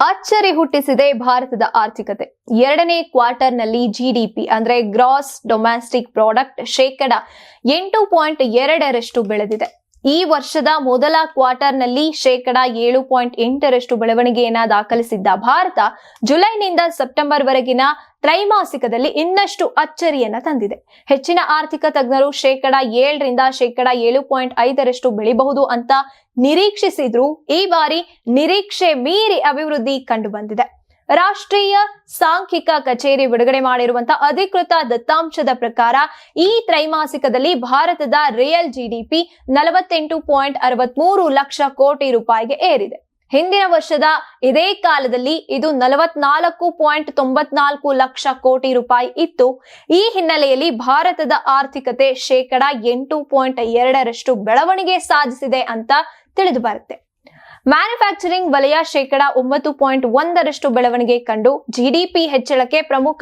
ಅಚ್ಚರಿ ಹುಟ್ಟಿಸಿದೆ ಭಾರತದ ಆರ್ಥಿಕತೆ. ಎರಡನೇ ಕ್ವಾರ್ಟರ್ನಲ್ಲಿ ಜಿಡಿಪಿ ಅಂದ್ರೆ ಗ್ರಾಸ್ ಡೊಮ್ಯಾಸ್ಟಿಕ್ ಪ್ರಾಡಕ್ಟ್ 8.2% ಬೆಳೆದಿದೆ. ಈ ವರ್ಷದ ಮೊದಲ ಕ್ವಾರ್ಟರ್ನಲ್ಲಿ 7.8% ಬೆಳವಣಿಗೆಯನ್ನ ದಾಖಲಿಸಿದ್ದ ಭಾರತ ಜುಲೈನಿಂದ ಸೆಪ್ಟೆಂಬರ್ ವರೆಗಿನ ತ್ರೈಮಾಸಿಕದಲ್ಲಿ ಇನ್ನಷ್ಟು ಅಚ್ಚರಿಯನ್ನ ತಂದಿದೆ. ಹೆಚ್ಚಿನ ಆರ್ಥಿಕ ತಜ್ಞರು 7% 7.5% ಬೆಳೆಯಬಹುದು ಅಂತ ನಿರೀಕ್ಷಿಸಿದ್ರು ಈ ಬಾರಿ ನಿರೀಕ್ಷೆ ಮೀರಿ ಅಭಿವೃದ್ಧಿ ಕಂಡು ಬಂದಿದೆ. ರಾಷ್ಟ್ರೀಯ ಸಾಂಖ್ಯಿಕ ಕಚೇರಿ ಬಿಡುಗಡೆ ಮಾಡಿರುವಂತಹ ಅಧಿಕೃತ ದತ್ತಾಂಶದ ಪ್ರಕಾರ ಈ ತ್ರೈಮಾಸಿಕದಲ್ಲಿ ಭಾರತದ ರಿಯಲ್ ಜಿಡಿಪಿ 48.63 ಲಕ್ಷ ಕೋಟಿ ರೂಪಾಯಿಗೆ ಏರಿದೆ. ಹಿಂದಿನ ವರ್ಷದ ಇದೇ ಕಾಲದಲ್ಲಿ ಇದು 44.94 ಲಕ್ಷ ಕೋಟಿ ರೂಪಾಯಿ ಇತ್ತು. ಈ ಹಿನ್ನೆಲೆಯಲ್ಲಿ ಭಾರತದ ಆರ್ಥಿಕತೆ 8.2% ಬೆಳವಣಿಗೆ ಸಾಧಿಸಿದೆ ಅಂತ ತಿಳಿದು ಬರುತ್ತೆ. ಮ್ಯಾನುಫ್ಯಾಕ್ಚರಿಂಗ್ ವಲಯ 9.1% ಬೆಳವಣಿಗೆ ಕಂಡು ಜಿಡಿಪಿ ಹೆಚ್ಚಳಕ್ಕೆ ಪ್ರಮುಖ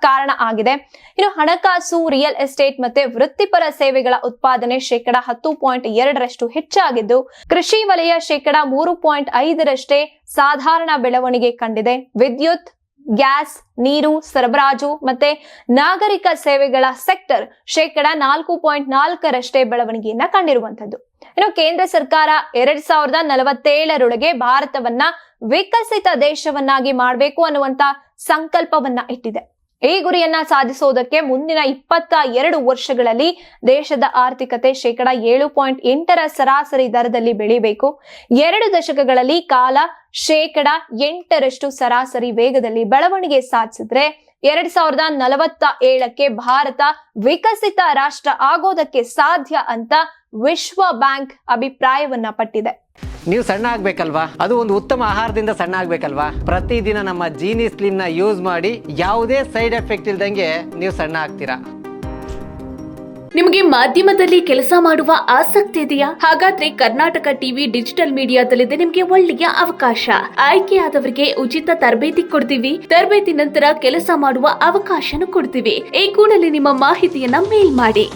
ಕಾರಣ ಆಗಿದೆ. ಇನ್ನು ಹಣಕಾಸು, ರಿಯಲ್ ಎಸ್ಟೇಟ್ ಮತ್ತೆ ವೃತ್ತಿಪರ ಸೇವೆಗಳ ಉತ್ಪಾದನೆ 10.2% ಹೆಚ್ಚಾಗಿದ್ದು, ಕೃಷಿ ವಲಯ 3.5% ಸಾಧಾರಣ ಬೆಳವಣಿಗೆ ಕಂಡಿದೆ. ವಿದ್ಯುತ್, ಗ್ಯಾಸ್, ನೀರು ಸರಬರಾಜು ಮತ್ತೆ ನಾಗರಿಕ ಸೇವೆಗಳ ಸೆಕ್ಟರ್ 4.4% ಬೆಳವಣಿಗೆಯನ್ನ ಕಂಡಿರುವಂತದ್ದು. ಇನ್ನು ಕೇಂದ್ರ ಸರ್ಕಾರ 2047ರೊಳಗೆ ಭಾರತವನ್ನ ವಿಕಸಿತ ದೇಶವನ್ನಾಗಿ ಮಾಡಬೇಕು ಅನ್ನುವಂತ ಸಂಕಲ್ಪವನ್ನ ಇಟ್ಟಿದೆ. ಈ ಗುರಿಯನ್ನ ಸಾಧಿಸೋದಕ್ಕೆ ಮುಂದಿನ 22 ವರ್ಷಗಳಲ್ಲಿ ದೇಶದ ಆರ್ಥಿಕತೆ 7.8% ಸರಾಸರಿ ದರದಲ್ಲಿ ಬೆಳೆಯಬೇಕು. 2 ದಶಕಗಳಲ್ಲಿ ಕಾಲ 8% ಸರಾಸರಿ ವೇಗದಲ್ಲಿ ಬೆಳವಣಿಗೆ ಸಾಧಿಸಿದ್ರೆ 2047ಕ್ಕೆ ಭಾರತ ವಿಕಸಿತ ರಾಷ್ಟ್ರ ಆಗೋದಕ್ಕೆ ಸಾಧ್ಯ ಅಂತ ವಿಶ್ವ ಬ್ಯಾಂಕ್ ಅಭಿಪ್ರಾಯವನ್ನ ಪಟ್ಟಿದೆ. ನೀವು ಸಣ್ಣ ಆಗ್ಬೇಕಲ್ವಾ? ಅದು ಒಂದು ಉತ್ತಮ ಆಹಾರದಿಂದ ಸಣ್ಣ ಆಗ್ಬೇಕಲ್ವಾ? ಪ್ರತಿದಿನ ನಮ್ಮ ಜೀನಿ ಸ್ಲಿಮ್ ನ ಯೂಸ್ ಮಾಡಿ ಯಾವುದೇ ಸೈಡ್ ಎಫೆಕ್ಟ್ ಇಲ್ದಂಗೆ ನೀವು ಸಣ್ಣ ಆಗ್ತೀರಾ. ನಿಮಗೆ ಮಾಧ್ಯಮದಲ್ಲಿ ಕೆಲಸ ಮಾಡುವ ಆಸಕ್ತಿ ಇದೆಯಾ? ಹಾಗಾದ್ರೆ ಕರ್ನಾಟಕ ಟಿವಿ ಡಿಜಿಟಲ್ ಮೀಡಿಯಾದಲ್ಲಿದೆ ನಿಮಗೆ ಒಳ್ಳೆಯ ಅವಕಾಶ. ಆಯ್ಕೆಯಾದವರಿಗೆ ಉಚಿತ ತರಬೇತಿ ಕೊಡ್ತೀವಿ. ತರಬೇತಿ ನಂತರ ಕೆಲಸ ಮಾಡುವ ಅವಕಾಶನೂ ಕೊಡ್ತೀವಿ. ಈ ಕೂಡಲೇ ನಿಮ್ಮ ಮಾಹಿತಿಯನ್ನ ಮೇಲ್ ಮಾಡಿ.